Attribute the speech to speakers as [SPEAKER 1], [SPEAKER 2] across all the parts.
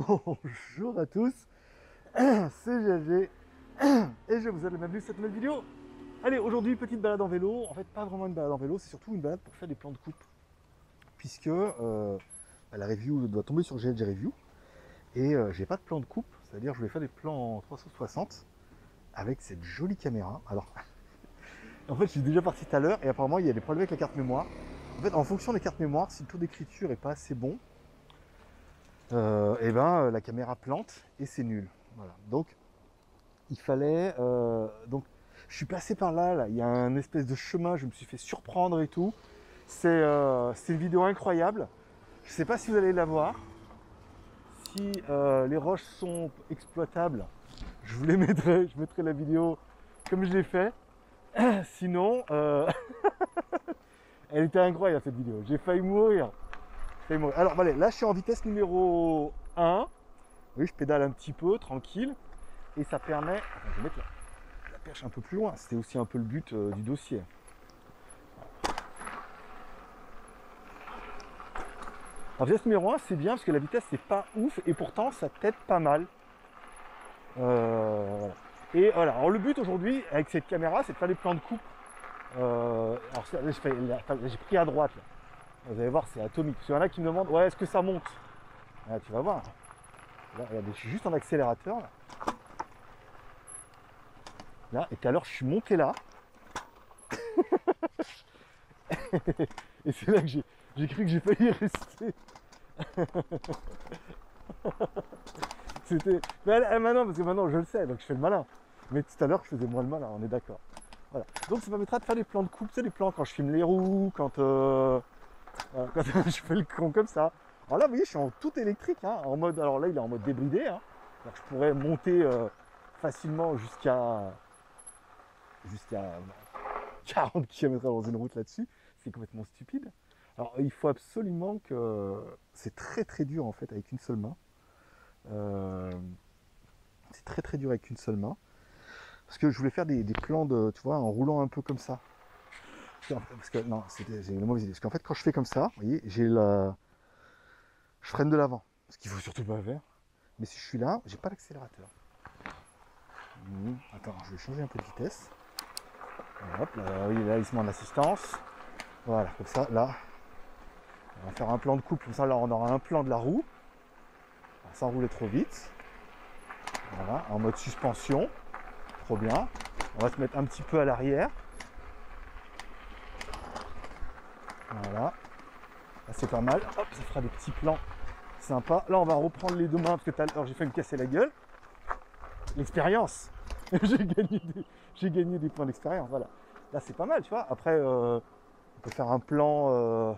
[SPEAKER 1] Bonjour à tous, c'est GLG et je vous souhaite la bienvenue sur cette nouvelle vidéo. Allez, aujourd'hui, petite balade en vélo. En fait, pas vraiment une balade en vélo, c'est surtout une balade pour faire des plans de coupe. Puisque la review doit tomber sur GLG Review et j'ai pas de plan de coupe, c'est-à-dire je vais faire des plans en 360 avec cette jolie caméra. Alors, en fait, je suis déjà parti tout à l'heure et apparemment il y a des problèmes avec la carte mémoire. En fait, en fonction des cartes mémoire, si le taux d'écriture est pas assez bon, la caméra plante et c'est nul. Voilà. Donc il fallait je suis passé par là, il y a un espèce de chemin, je me suis fait surprendre et tout. C'est une vidéo incroyable. Je sais pas si vous allez la voir. Si les roches sont exploitables, je vous les mettrai, je mettrai la vidéo comme je l'ai fait. Sinon elle était incroyable cette vidéo, j'ai failli mourir. Alors voilà, là je suis en vitesse numéro 1. Oui, je pédale un petit peu, tranquille. Et ça permet... Attends, je vais mettre la perche un peu plus loin. C'était aussi un peu le but du dossier. En vitesse numéro 1, c'est bien parce que la vitesse c'est pas ouf et pourtant ça t'aide pas mal. Voilà. Et voilà, alors le but aujourd'hui avec cette caméra c'est de faire des plans de coupe. Alors j'ai pris à droite là. Vous allez voir, c'est atomique. Parce qu'il y en a qui me demandent, ouais, est-ce que ça monte? Là, tu vas voir. Là, regardez, je suis juste en accélérateur. Là, et tout à l'heure, je suis monté là. Et c'est là que j'ai cru que j'ai failli y rester. C'était... Mais maintenant, parce que maintenant, je le sais, donc je fais le malin. Mais tout à l'heure, je faisais moins le malin, on est d'accord. Voilà. Donc, ça permettra de faire des plans de coupe. Tu sais, des plans quand je filme les roues, quand je fais le con comme ça. Alors là, vous voyez, je suis en tout électrique, hein, en mode. Alors là, il est en mode débridé. Hein. Alors, je pourrais monter facilement jusqu'à 40 km dans une route là-dessus. C'est complètement stupide. Alors, il faut absolument que. C'est très très dur en fait avec une seule main. C'est très très dur avec une seule main. Parce que je voulais faire des plans de, tu vois, en roulant un peu comme ça. Parce que non, c'est une mauvaise idée. Parce qu'en fait, quand je fais comme ça, vous voyez, je freine de l'avant. Ce qu'il faut surtout pas faire. Mais si je suis là, j'ai pas l'accélérateur. Attends, je vais changer un peu de vitesse. Hop, là, oui, là, il se met en assistance. Voilà, comme ça, là, on va faire un plan de coupe. Comme ça, là, on aura un plan de la roue. Sans rouler trop vite. Voilà, en mode suspension. Trop bien. On va se mettre un petit peu à l'arrière. Voilà. Là, c'est pas mal. Hop, ça fera des petits plans sympas. Là, on va reprendre les deux mains parce que tout à l'heure, j'ai fait me casser la gueule. L'expérience. j'ai gagné des points d'expérience. Voilà. Là, c'est pas mal, tu vois. Après, on peut faire un plan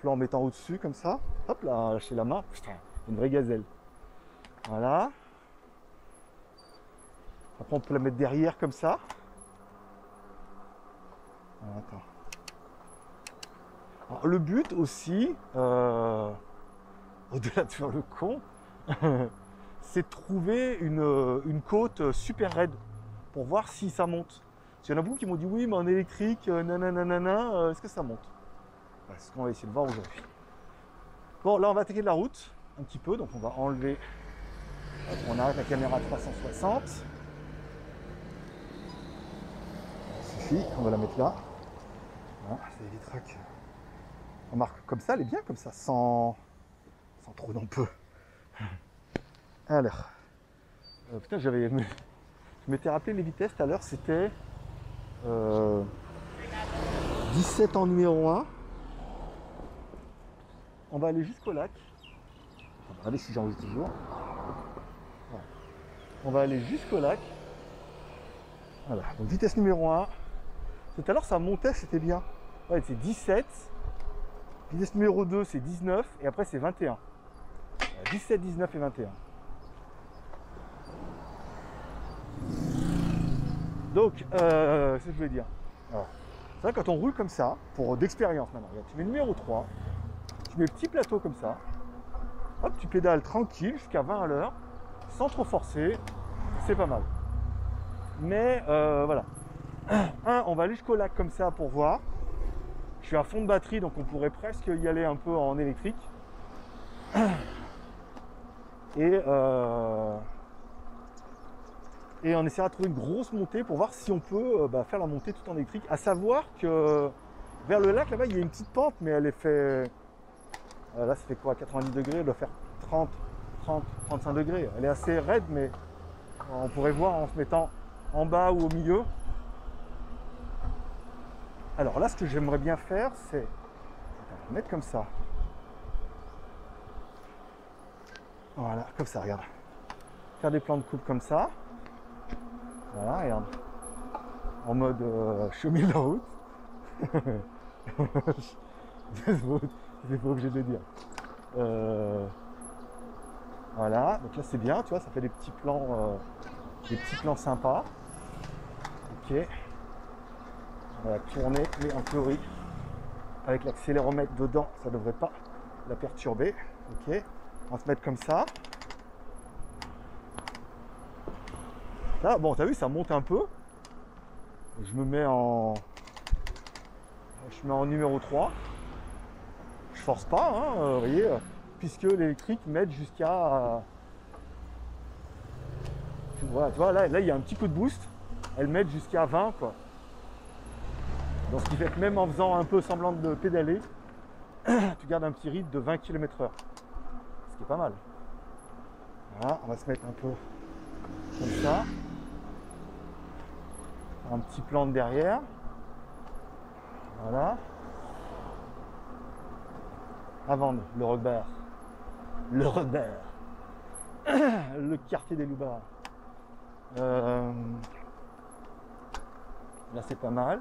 [SPEAKER 1] en mettant au-dessus, comme ça. Hop, là, lâcher la main. Putain, une vraie gazelle. Voilà. Après, on peut la mettre derrière, comme ça. Voilà, attends. Alors, le but aussi, au-delà de faire le con, c'est de trouver une côte super raide pour voir si ça monte. Parce qu'il y en a beaucoup qui m'ont dit oui, mais en électrique, nanana, est-ce que ça monte? C'est ce qu'on va essayer de voir aujourd'hui. Bon, là, on va attaquer de la route un petit peu, donc on va enlever. On arrête la caméra à 360. Ça suffit, on va la mettre là. Voilà, c'est des trucs. Remarque, comme ça, elle est bien comme ça, sans trop d'en peu. Alors, putain, je m'étais rappelé les vitesses tout à l'heure, c'était 17 en numéro 1. On va aller jusqu'au lac. Regardez si j'enregistre toujours. Voilà. On va aller jusqu'au lac. Voilà, donc vitesse numéro 1. Tout à l'heure, ça montait, c'était bien. Ouais, c'est 17. Vitesse numéro 2, c'est 19. Et après, c'est 21. 17, 19 et 21. Donc, c'est ce que je voulais dire. Alors, c'est vrai, quand on roule comme ça, pour d'expérience maintenant, regarde, tu mets numéro 3, tu mets le petit plateau comme ça, hop, tu pédales tranquille jusqu'à 20 à l'heure, sans trop forcer, c'est pas mal. Mais voilà. On va aller jusqu'au lac comme ça pour voir. Je suis à fond de batterie, donc on pourrait presque y aller un peu en électrique. Et, et on essaiera de trouver une grosse montée pour voir si on peut faire la montée tout en électrique. À savoir que vers le lac, là-bas, il y a une petite pente, mais elle est fait... là, ça fait quoi, 90 degrés, elle doit faire 30, 35 degrés. Elle est assez raide, mais on pourrait voir en se mettant en bas ou au milieu. Alors là, ce que j'aimerais bien faire, c'est mettre comme ça. Voilà, comme ça, regarde. Faire des plans de coupe comme ça. Voilà, regarde. En mode je suis au milieu de la route. C'est pas obligé de le dire. Voilà, donc là c'est bien, tu vois, ça fait des petits plans sympas. Ok. On va tourner, mais en théorie, avec l'accéléromètre dedans, ça ne devrait pas la perturber. Ok. On va se mettre comme ça. Là, bon, t'as vu, ça monte un peu. Je me mets en numéro 3. Je force pas, hein, vous voyez, puisque l'électrique m'aide jusqu'à... voilà, tu vois, là, il y a un petit coup de boost. Elle m'aide jusqu'à 20, quoi. Donc, ce qui fait que même en faisant un peu semblant de pédaler, tu gardes un petit rythme de 20 km/h. Ce qui est pas mal. Voilà, on va se mettre un peu comme ça. Un petit plan de derrière. Voilà. Avant le Robert. Le Robert. Le quartier des Loubards. Là, c'est pas mal.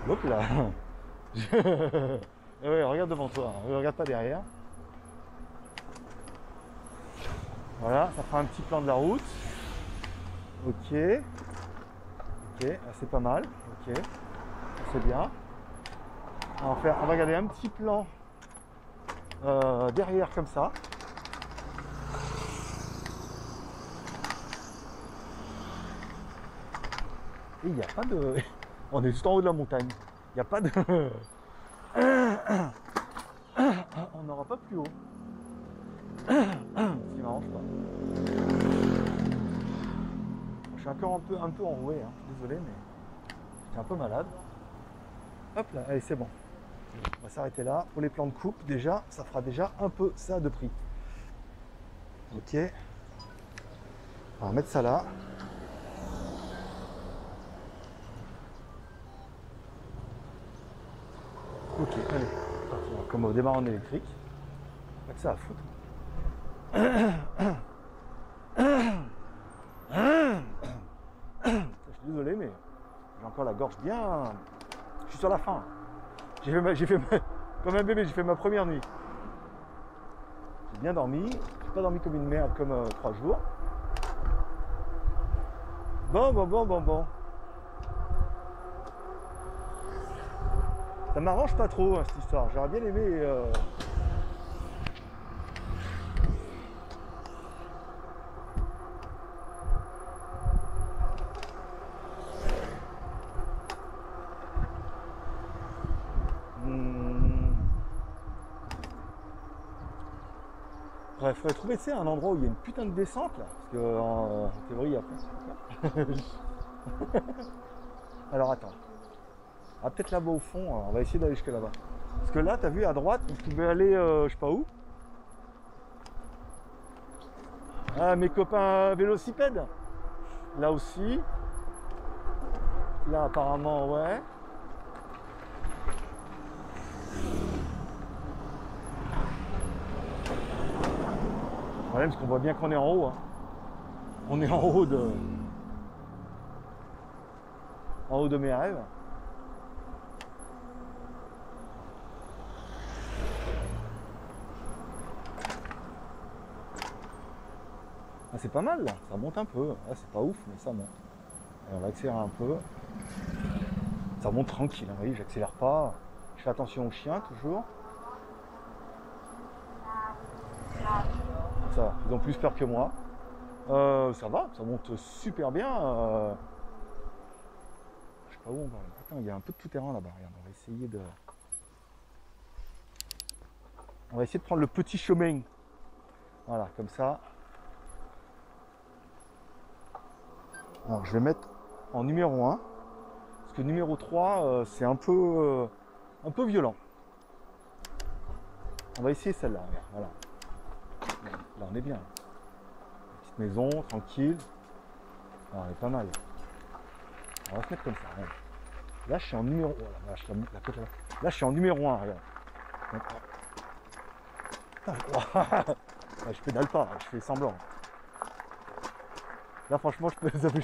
[SPEAKER 1] Hop là. Ouais, regarde devant toi, hein. Regarde pas derrière. Voilà, ça fera un petit plan de la route. Ok. Ok, c'est pas mal. Ok. C'est bien. On va garder un petit plan derrière comme ça. Et il n'y a pas de... On est juste en haut de la montagne. Il n'y a pas de... On n'aura pas plus haut. Ce qui m'arrange pas. Je suis encore un peu enroué, hein. Désolé, mais j'étais un peu malade. Hop là, allez, c'est bon. On va s'arrêter là. Pour les plans de coupe, déjà, ça fera déjà un peu ça de prix. Ok. On va mettre ça là. Ok, allez. Comme au démarrage en électrique. Pas que ça à foutre. Je suis désolé, mais j'ai encore la gorge bien... Je suis sur la fin. Comme un bébé, j'ai fait ma première nuit. J'ai bien dormi. J'ai pas dormi comme une merde comme 3 jours. Bon. Ça m'arrange pas trop, hein, cette histoire. J'aurais bien aimé... Bref, il faudrait trouver, tu sais, un endroit où il y a une putain de descente, là. Parce que, en théorie, après, c'est Alors, attends. Ah, peut-être là-bas au fond, on va essayer d'aller jusque là-bas. Parce que là, t'as vu, à droite, je pouvais aller, je sais pas où. Ah, mes copains vélocipèdes. Là aussi. Là, apparemment, ouais. Le problème, c'est qu'on voit bien qu'on est en haut, hein. On est en haut de mes rêves. Ah, c'est pas mal là, ça monte un peu. Ah, c'est pas ouf, mais ça monte. Et on va accélérer un peu. Ça monte tranquille, hein. Vous voyez, j'accélère pas. Je fais attention aux chiens toujours. Ça, ils ont plus peur que moi. Ça va, ça monte super bien. Je sais pas où on va. Attends, il y a un peu de tout terrain là-bas. Regarde, on va essayer de... On va essayer de prendre le petit chemin. Voilà, comme ça. Alors je vais mettre en numéro 1. Parce que numéro 3, c'est un peu violent. On va essayer celle-là. Voilà. Là, on est bien. Petite maison, tranquille. Là, on est pas mal. On va se mettre comme ça. Ouais. Là, je suis en numéro. Oh, la vache, là, je suis en numéro 1. Regarde. Je pédale pas, je fais semblant. Là, franchement, je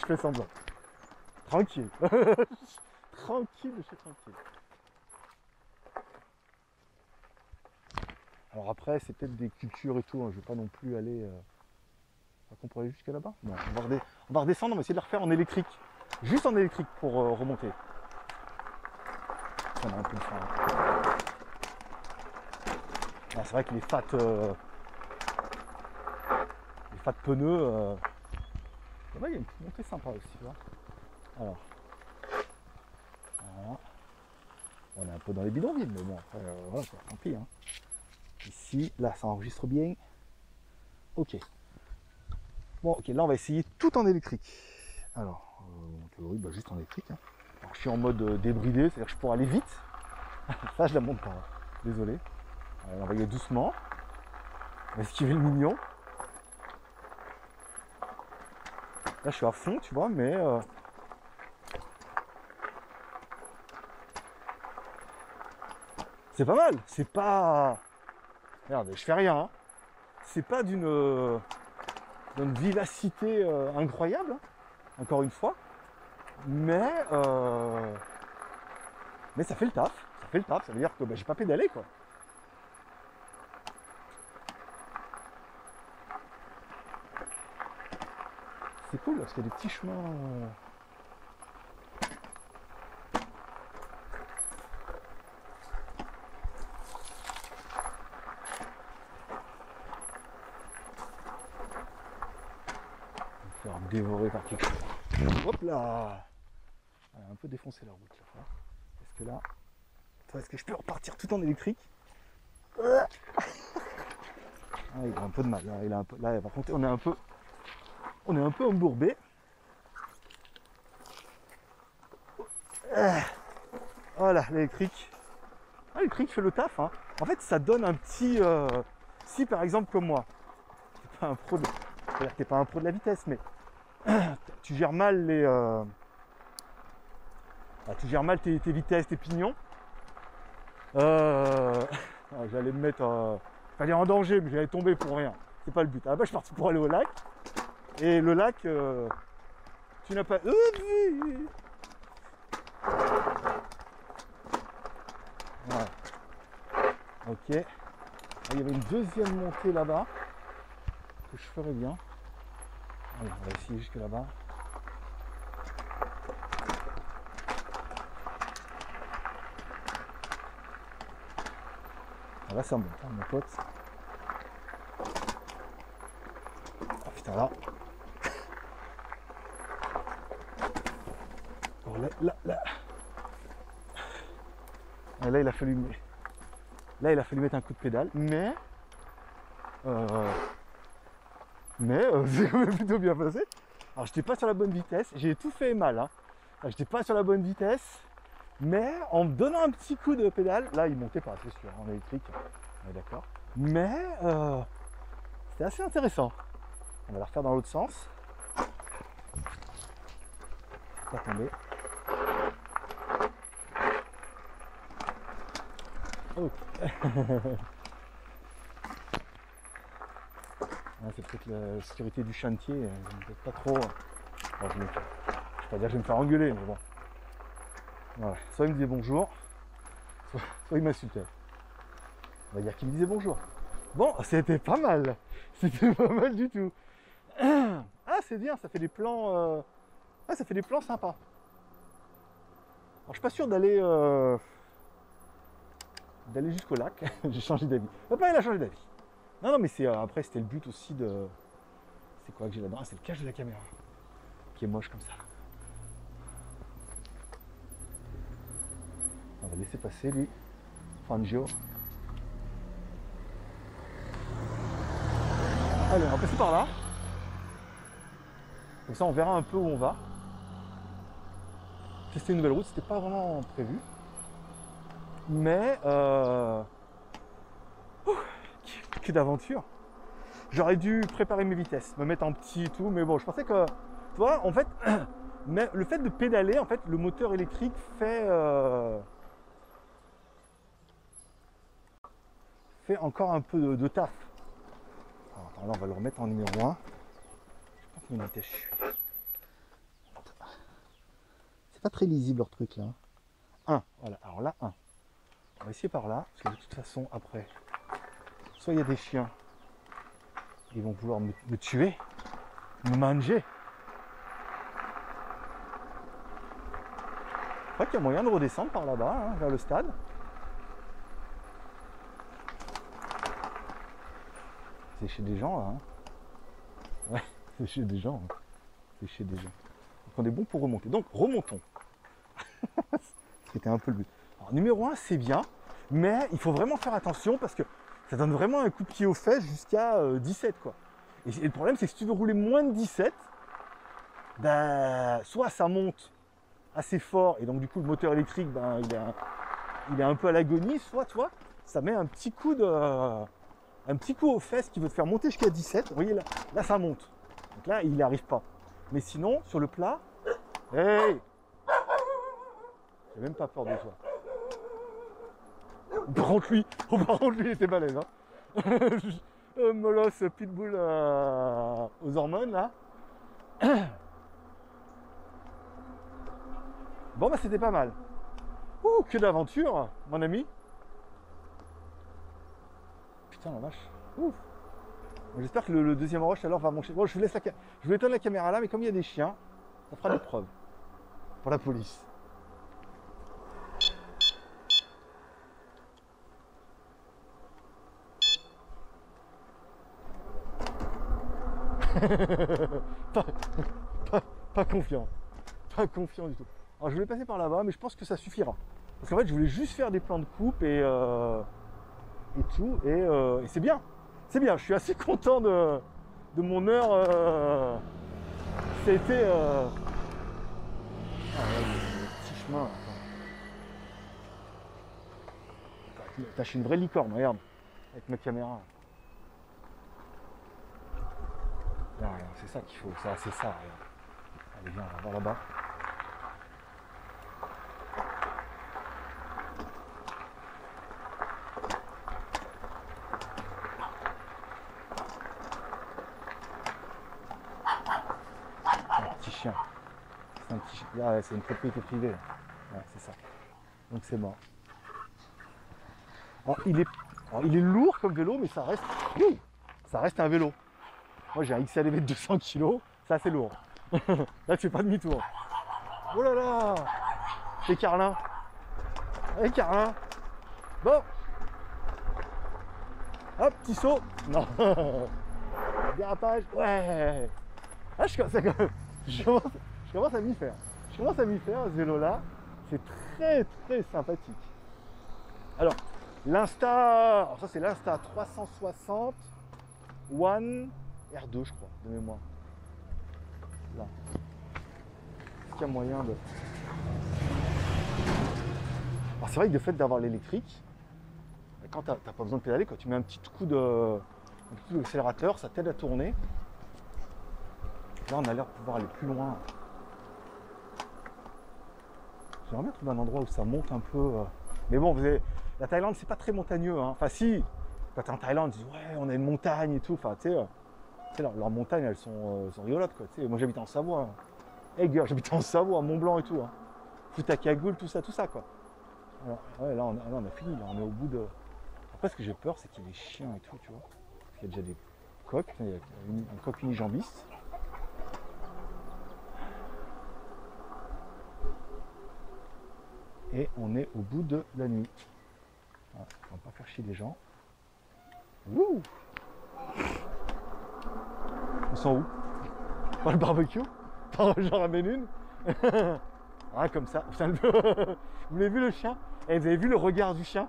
[SPEAKER 1] fais semblant. Tranquille. Tranquille, je suis tranquille. Alors après, c'est peut-être des cultures et tout. Hein. Je vais pas non plus aller. Qu'on pourrait aller jusqu'à là-bas. Non, on va redescendre, on va essayer de la refaire en électrique. Juste en électrique pour remonter. On a un peu de frein. Ah, c'est vrai que les fat pneus. Là-bas, il y a une petite montée sympa aussi. Tu vois. Alors. Voilà. On est un peu dans les bidonvilles, mais bon, après, voilà, quoi, tant pis. Hein. Ici, là, ça enregistre bien. Ok. Bon, ok, là, on va essayer tout en électrique. Alors, en théorie, bah, juste en électrique. Hein. Alors, je suis en mode débridé, c'est-à-dire que je pourrais aller vite. Ça, je la monte pas. Hein. Désolé. Alors, on va y aller doucement. On va esquiver le mignon. Là, je suis à fond, tu vois, mais... c'est pas mal. C'est pas... Merde, je fais rien. Hein. C'est pas d'une vivacité incroyable, hein, encore une fois. Mais ça fait le taf. Ça fait le taf. Ça veut dire que bah, j'ai pas pédalé, quoi. C'est cool parce qu'il y a des petits chemins. Faire dévorer par quelque chose. Hop là! Elle a un peu défoncé la route là. Est-ce que là. Est-ce que je peux repartir tout en électrique? Ah, il a un peu de mal. Là, il a un peu... là par contre, on est un peu embourbé. Voilà, l'électrique. Ah, l'électrique fait le taf. Hein. En fait, ça donne un petit. Si par exemple, comme moi, t'es pas un pro de. C'est-à-dire que t'es pas un pro de la vitesse, mais tu gères mal les. Tu gères mal tes vitesses, tes pignons. J'allais me mettre. Fallait en danger, mais j'allais tomber pour rien. C'est pas le but. Ah bah, je suis parti pour aller au lac. Et le lac, tu n'as pas. Ouais. Ok. Ah, il y avait une deuxième montée là-bas que je ferais bien. Allez, on va essayer jusque là-bas. Ah, là, ça monte, hein, mon pote. Ah putain, là. Oh, là. Ah, là, il a fallu mettre un coup de pédale, mais c'est quand même plutôt bien passé. Alors, j'étais pas sur la bonne vitesse, j'ai tout fait mal. Hein. J'étais pas sur la bonne vitesse, mais en me donnant un petit coup de pédale, là, il montait pas, c'est sûr, en électrique, on est d'accord. Mais c'était assez intéressant. On va la refaire dans l'autre sens. Pas tomber. Ok. C'est peut-être la sécurité du chantier, peut-être pas trop. Alors, je vais pas dire que je vais me faire engueuler, mais bon. Voilà. Soit il me disait bonjour, soit il m'insultait. On va dire qu'il me disait bonjour. Bon, c'était pas mal. C'était pas mal du tout. Ah, c'est bien, ça fait des plans. Ah, ça fait des plans sympas. Alors, je suis pas sûr d'aller jusqu'au lac. J'ai changé d'avis. Papa, il a changé d'avis. Non, mais c'est après, c'était le but aussi de. C'est quoi que j'ai là-dedans? Ah, c'est le cache de la caméra qui est moche comme ça. On va laisser passer lui. Fangio. Allez, on va passer par là. Comme ça, on verra un peu où on va. Tester une nouvelle route, c'était pas vraiment prévu. Mais que d'aventure. J'aurais dû préparer mes vitesses, me mettre en petit et tout, mais bon, je pensais que, tu vois, en fait, mais le fait de pédaler, en fait, le moteur électrique fait encore un peu de taf. Alors, attends, là, on va le remettre en numéro 1. Je sais pas combien de vitesse je suis. C'est pas très lisible leur truc là. 1, voilà, alors là, 1. On va essayer par là, parce que de toute façon, après, soit il y a des chiens, ils vont vouloir me tuer, me manger. Je crois qu'il y a moyen de redescendre par là-bas, hein, vers le stade. C'est chez des gens là. Hein. Ouais, c'est chez des gens. Hein. C'est chez des gens. Donc on est bon pour remonter. Donc remontons. C'était un peu le but. Alors, numéro 1, c'est bien, mais il faut vraiment faire attention parce que ça donne vraiment un coup de pied aux fesses jusqu'à 17 quoi. Et le problème c'est que si tu veux rouler moins de 17, ben, soit ça monte assez fort et donc du coup le moteur électrique ben, il est un peu à l'agonie, soit tu vois, ça met un petit coup aux fesses qui veut te faire monter jusqu'à 17. Vous voyez là ça monte. Donc là il n'y arrive pas. Mais sinon sur le plat, hey, j'ai même pas peur de toi. Par contre lui il était balèze. Hein. Molosse pitbull aux hormones là. Bon bah c'était pas mal. Ouh, que d'aventure mon ami. Putain la vache. Ouf. J'espère que le deuxième rush alors va monter. Bon je vais éteindre la caméra là, mais comme il y a des chiens, ça fera des preuves pour la police. pas confiant. Pas confiant du tout. Alors je voulais passer par là-bas, mais je pense que ça suffira. Parce qu'en fait, je voulais juste faire des plans de coupe et tout. Et c'est bien. C'est bien. Je suis assez content de mon heure. C'était. Ah ouais, le petit chemin. T'as une vraie licorne, regarde. Avec ma caméra. Là, c'est ça qu'il faut. C'est ça, regarde. Allez, viens, on va voir là-bas. Un petit chien. C'est un petit chien. Là, c'est une propriété privée. Ouais, c'est ça. Donc c'est mort. Alors, il est lourd comme vélo, mais ça reste un vélo. Moi, j'ai un XLV de 200 kg. C'est assez lourd. Là, tu fais pas demi-tour. Oh là là! C'est Carlin. Hey Carlin. Bon. Hop, petit saut. Non. Dérapage. Ouais. Ah, je commence à m'y faire. Je commence à m'y faire, ce vélo-là. C'est très, très sympathique. Alors, l'Insta. Alors ça, c'est l'Insta 360 One R2, je crois, de mémoire. Là. Est-ce qu'il y a moyen de... Alors c'est vrai que le fait d'avoir l'électrique, quand tu n'as pas besoin de pédaler, quand tu mets un petit coup d'accélérateur, ça t'aide à tourner. Là on a l'air de pouvoir aller plus loin. J'aimerais bien trouver un endroit où ça monte un peu. Mais bon, la Thaïlande c'est pas très montagneux. Hein. Enfin si, quand tu es en Thaïlande, tu dis ouais on a une montagne et tout. Enfin tu sais, leurs montagnes elles sont rigolotes quoi. Moi j'habite en Savoie. Hein. Hey girl, j'habite en Savoie, à Mont-Blanc et tout. Hein. Futakagoul, tout ça quoi. Alors, ouais, là, on a fini, là, on est au bout de... Après, ce que j'ai peur, c'est qu'il y ait des chiens et tout, tu vois. Parce qu'il y a déjà des coqs, il y a un coq unijambiste. Et on est au bout de la nuit. Voilà, on va pas faire chier les gens. Wouh! Ils sont où? Pas le barbecue? J'en ramène une? Ah, comme ça. Vous avez vu le chien? Et vous avez vu le regard du chien?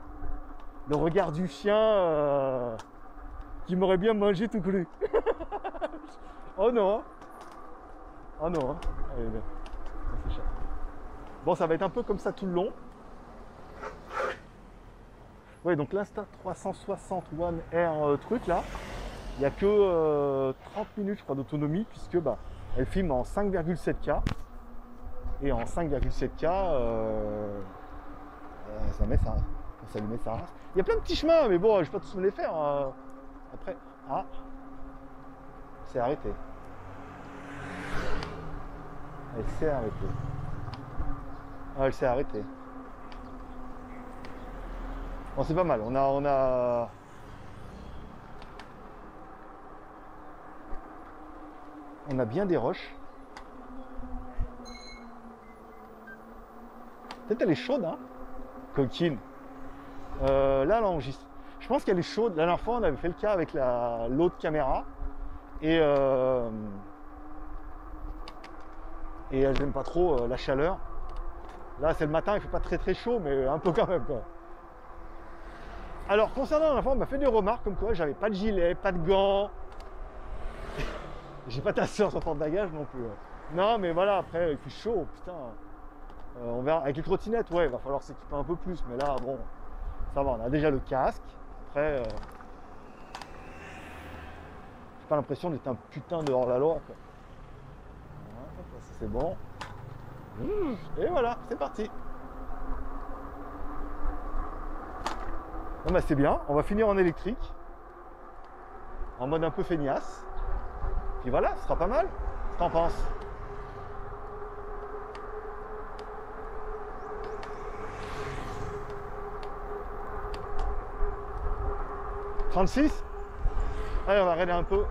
[SPEAKER 1] Le regard du chien, qui m'aurait bien mangé tout cru. Oh non. Oh non. Allez, là. C'est cher. Bon, ça va être un peu comme ça tout le long. Ouais, donc l'Insta360 One Air truc là, il n'y a que 30 minutes je crois d'autonomie puisque bah, elle filme en 5,7K. Et en 5,7K, ça met ça. Ça lui met sa race. Il y a plein de petits chemins, mais bon, je vais pas tous me les faire. Après, ah, c'est arrêté. Elle s'est arrêtée. Ah, elle s'est arrêtée. Bon, c'est pas mal. On a bien des roches. Peut-être elle est chaude, hein, coquine. Là, elle enregistre. Je pense qu'elle est chaude. La dernière fois, on avait fait le cas avec l'autre caméra. Et elle n'aime pas trop la chaleur. Là, c'est le matin, il ne fait pas très chaud, mais un peu quand même, quoi. Alors, concernant la fois, on m'a fait des remarques comme quoi j'avais pas de gilet, pas de gants. J'ai pas ta soeur sur porte-bagages non plus. Non, mais voilà, après, il fait chaud, putain. On verra. Avec les trottinettes, ouais, il va falloir s'équiper un peu plus, mais là, bon, ça va, on a déjà le casque. Après, j'ai pas l'impression d'être un putain de hors-la-loi, quoi. Voilà, ça c'est bon. Et voilà, c'est parti. Bon bah c'est bien, on va finir en électrique. En mode un peu feignasse. Puis voilà, ce sera pas mal. Qu'est-ce que t'en penses? « 36 » Allez, on va arrêter un peu.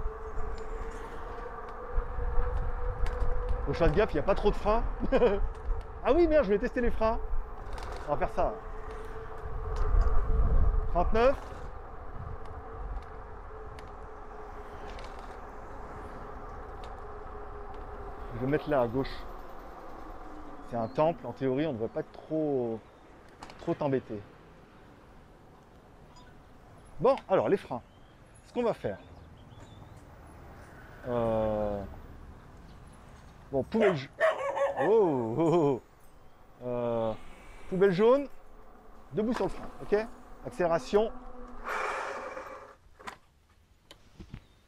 [SPEAKER 1] Faut que je fasse gaffe, il n'y a pas trop de freins. Ah oui, merde, je vais tester les freins. On va faire ça. 39. Je vais mettre là à gauche. C'est un temple, en théorie, on ne devrait pas être trop t'embêter. Bon, alors les freins. Ce qu'on va faire. Bon, poubelle jaune. Poubelle jaune. Debout sur le frein, ok? Accélération.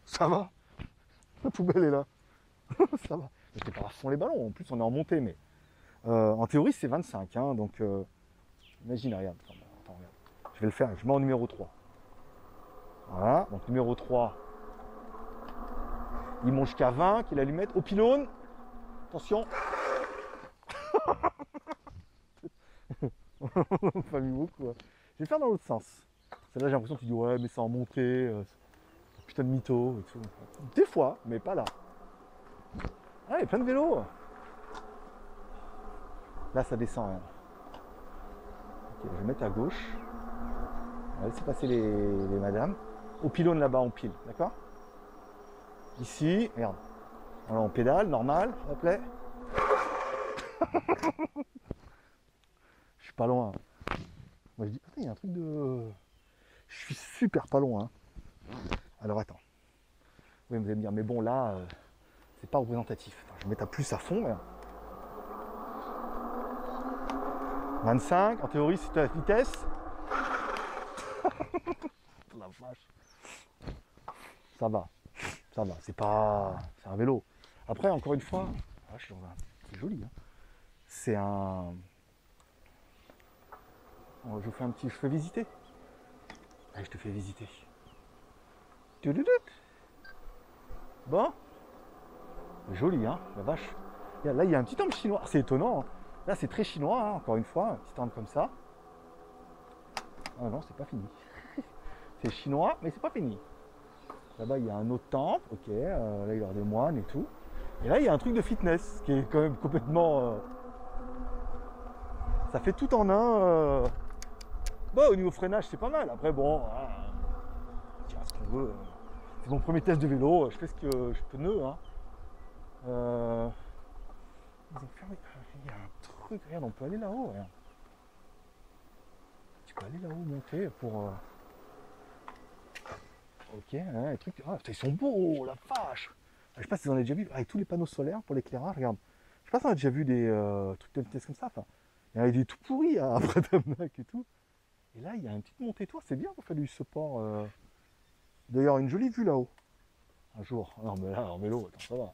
[SPEAKER 1] Ça va? La poubelle est là. Ça va. J'étais pas à fond les ballons, en plus on est en montée, mais en théorie c'est 25, hein, donc imagine, regarde. Attends, regarde. Je vais le faire, je mets en numéro 3. Voilà, donc numéro 3. Il monte jusqu'à 20, qu'il allumette. Au pylône. Attention. Famille beaucoup, quoi. Je vais faire dans l'autre sens. Celle-là, j'ai l'impression que tu dis, ouais, mais c'est en montée. Putain de mytho et tout. Des fois, mais pas là. Ah, il y a plein de vélos. Là, ça descend. Hein. Ok, je vais mettre à gauche. On va laisser passer les madames. Au pylône là-bas, on pile, d'accord? Ici, regarde. Alors, on pédale, normal, s'il te plaît. Je suis pas loin. Moi, je dis, putain, il y a un truc de... Je suis super pas loin. Hein. Alors, attends. Oui, vous allez me dire, mais bon, là, c'est pas représentatif. Enfin, je vais mettre à plus à fond. Mais... 25, en théorie, c'est ta vitesse. La vache. Ça va, c'est pas... C'est un vélo. Après, encore une fois, je suis dans un... C'est joli, hein. C'est un... Je vous fais un petit... Je fais visiter. Allez, je te fais visiter. Bon. Joli, hein, la vache. Là, il y a un petit temple chinois. C'est étonnant, hein. Là, c'est très chinois, hein, encore une fois. Un petit temple comme ça. Ah non, c'est pas fini. C'est chinois, mais c'est pas fini. Là-bas, il y a un autre temple, ok, là, il y aura des moines et tout. Et là, il y a un truc de fitness, qui est quand même complètement... Ça fait tout en un. Bon, au niveau freinage, c'est pas mal. Après, bon, voilà, on dira ce qu'on veut. C'est mon premier test de vélo, je fais ce que je peux nœud. Hein. Ils ont fermé... Il y a un truc, regarde, on peut aller là-haut, regarde. Tu peux aller là-haut, monter pour... Ok, hein, les trucs. Ah, putain, ils sont beaux, la vache. Je sais pas si vous en avez déjà vu, avec tous les panneaux solaires pour l'éclairage, regarde. Je sais pas si on a déjà vu des trucs de vitesse comme ça. Enfin, il y en a des tout pourris à Bretagne et tout. Et là, il y a une petite montée tour, c'est bien pour faire du support. D'ailleurs, une jolie vue là-haut. Un jour. Non, mais là, en vélo, attends, ça va.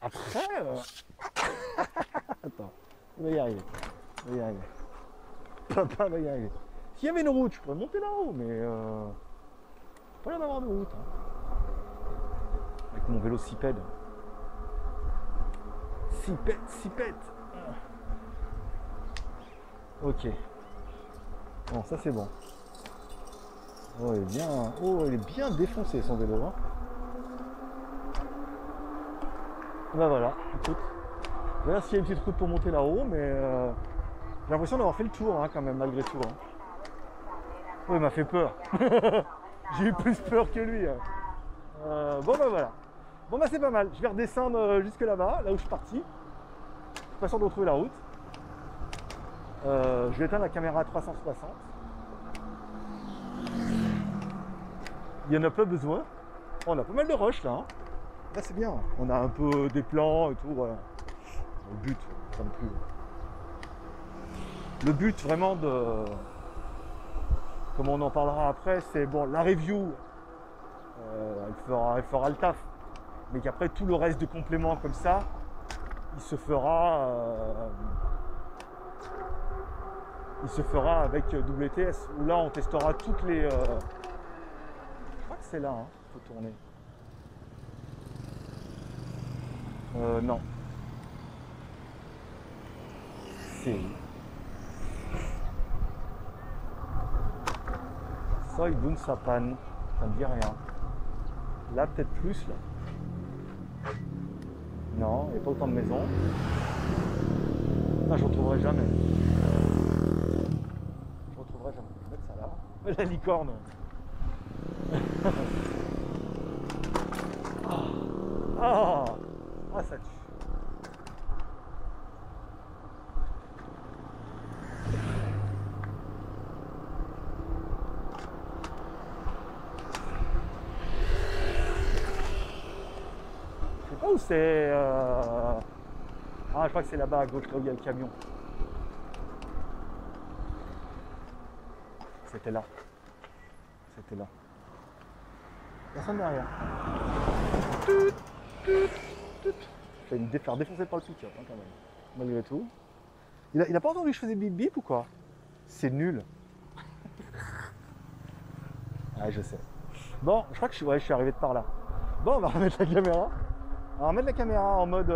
[SPEAKER 1] Après, attends, on va y arriver. On va y arriver. Papa va y arriver. S'il y avait une route, je pourrais monter là-haut, mais pas y en avoir de route. Hein. Avec mon vélo Ciped. Ciped. Ok. Bon, ça c'est bon. Oh, il est bien défoncé son vélo. Hein. Ben voilà, écoute. Là, s'il y a une petite route pour monter là-haut, mais j'ai l'impression d'avoir fait le tour hein, quand même, malgré tout. Hein. Oh, il m'a fait peur. J'ai eu plus peur que lui. Hein. Bon, ben voilà. Bon, ben c'est pas mal. Je vais redescendre jusque là-bas, là où je suis parti. Je suis pas sûr de retrouver la route. Je vais éteindre la caméra à 360. Il y en a pas besoin. Oh, on a pas mal de rush là. Hein. Là c'est bien. On a un peu des plans et tout. Voilà. Le but, ça me plus. Le but vraiment de. Comme on en parlera après, c'est bon, la review, elle fera le taf. Mais qu'après tout le reste de compléments comme ça, il se fera avec WTS, où là on testera toutes les. Je crois que c'est là, hein, faut tourner. Non. C'est. Soy Bunsapan, ça me dit rien. Là peut-être plus là. Non, il n'y a pas autant de maisons. Ah, je ne retrouverai jamais. Je retrouverai jamais. Je vais mettre ça là. La licorne. Ah, ça tue. Je sais pas où c'est. Ah, je crois que c'est là-bas à gauche, là où il y a le camion. C'était là. C'était là. Personne derrière. Je vais me faire défoncer par le pick-up, hein, quand même. Malgré tout. Il a pas entendu que je faisais bip bip ou quoi? C'est nul. Ouais, je sais. Bon, je crois que je suis arrivé de par là. Bon, on va remettre la caméra. On va remettre la caméra en mode.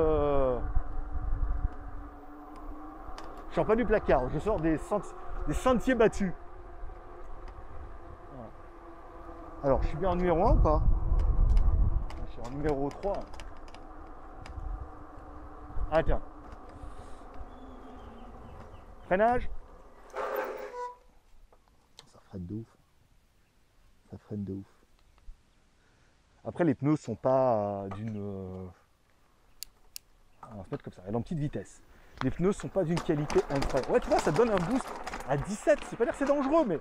[SPEAKER 1] Je sors pas du placard, je sors des sentiers battus. Voilà. Alors, je suis bien en numéro 1 ou pas? Je suis en numéro 3. Ah tiens. Freinage. Ça freine de ouf. Ça freine de ouf. Après, les pneus sont pas d'une. On va se mettre comme ça, elle est en petite vitesse. Les pneus sont pas d'une qualité incroyable. Ouais, tu vois, ça te donne un boost à 17. C'est pas dire que c'est dangereux, mais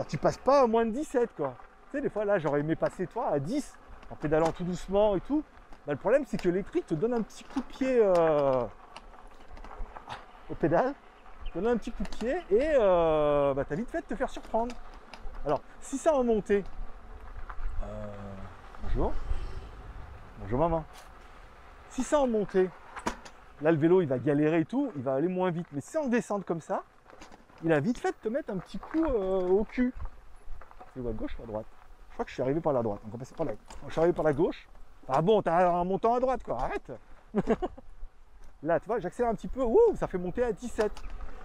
[SPEAKER 1] tu passes pas à moins de 17, quoi. Tu sais, des fois, là, j'aurais aimé passer, toi, à 10, en pédalant tout doucement et tout. Bah, le problème, c'est que l'électrique te donne un petit coup de pied au pédale, te donne un petit coup de pied et t'as vite fait de te faire surprendre. Alors, si ça en montée, bonjour, bonjour maman. Si ça en montée, là le vélo il va galérer et tout, il va aller moins vite. Mais si on descend comme ça, il a vite fait de te mettre un petit coup au cul. C'est où à gauche ou à droite? Je crois que je suis arrivé par la droite. Donc on va passer par là. Je suis arrivé par la gauche. Ah bon, t'as un montant à droite quoi, arrête. Là, tu vois, j'accélère un petit peu, ouh, ça fait monter à 17.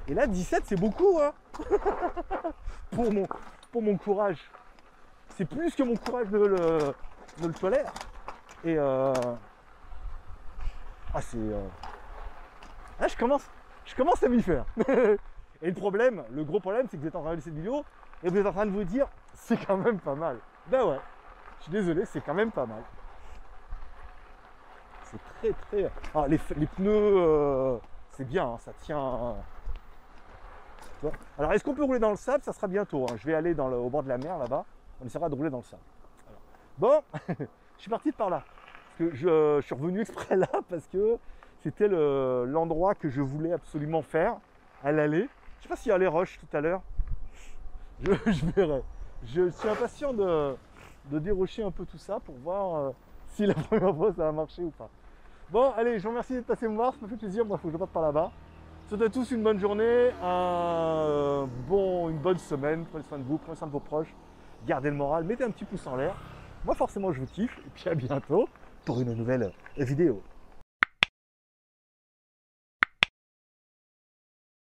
[SPEAKER 1] Et là, 17, c'est beaucoup, hein. pour mon courage. C'est plus que mon courage de le tolère. Et là, je commence à m'y faire. Et le problème, le gros problème, c'est que vous êtes en train de regarder cette vidéo et vous êtes en train de vous dire, c'est quand même pas mal. Ben ouais, je suis désolé, c'est quand même pas mal. C'est très très. Ah, les pneus, c'est bien, hein, ça tient. Tu vois. Alors, est-ce qu'on peut rouler dans le sable? Ça sera bientôt. Hein. Je vais aller au bord de la mer là-bas. on essaiera de rouler dans le sable. Bon, je suis parti de par là. Parce que je suis revenu exprès là parce que c'était l'endroit que je voulais absolument faire à l'aller. Je ne sais pas s'il y a les roches tout à l'heure. Je verrai. Je suis impatient de dérocher un peu tout ça pour voir si la première fois ça va marcher ou pas. Bon, allez, je vous remercie d'être passé me voir, ça me fait plaisir. Moi, il faut que je parte par là-bas. Je vous souhaite à tous une bonne journée, une bonne semaine. Prenez soin de vous, prenez soin de vos proches. Gardez le moral, mettez un petit pouce en l'air. Moi, forcément, je vous kiffe. Et puis à bientôt pour une nouvelle vidéo.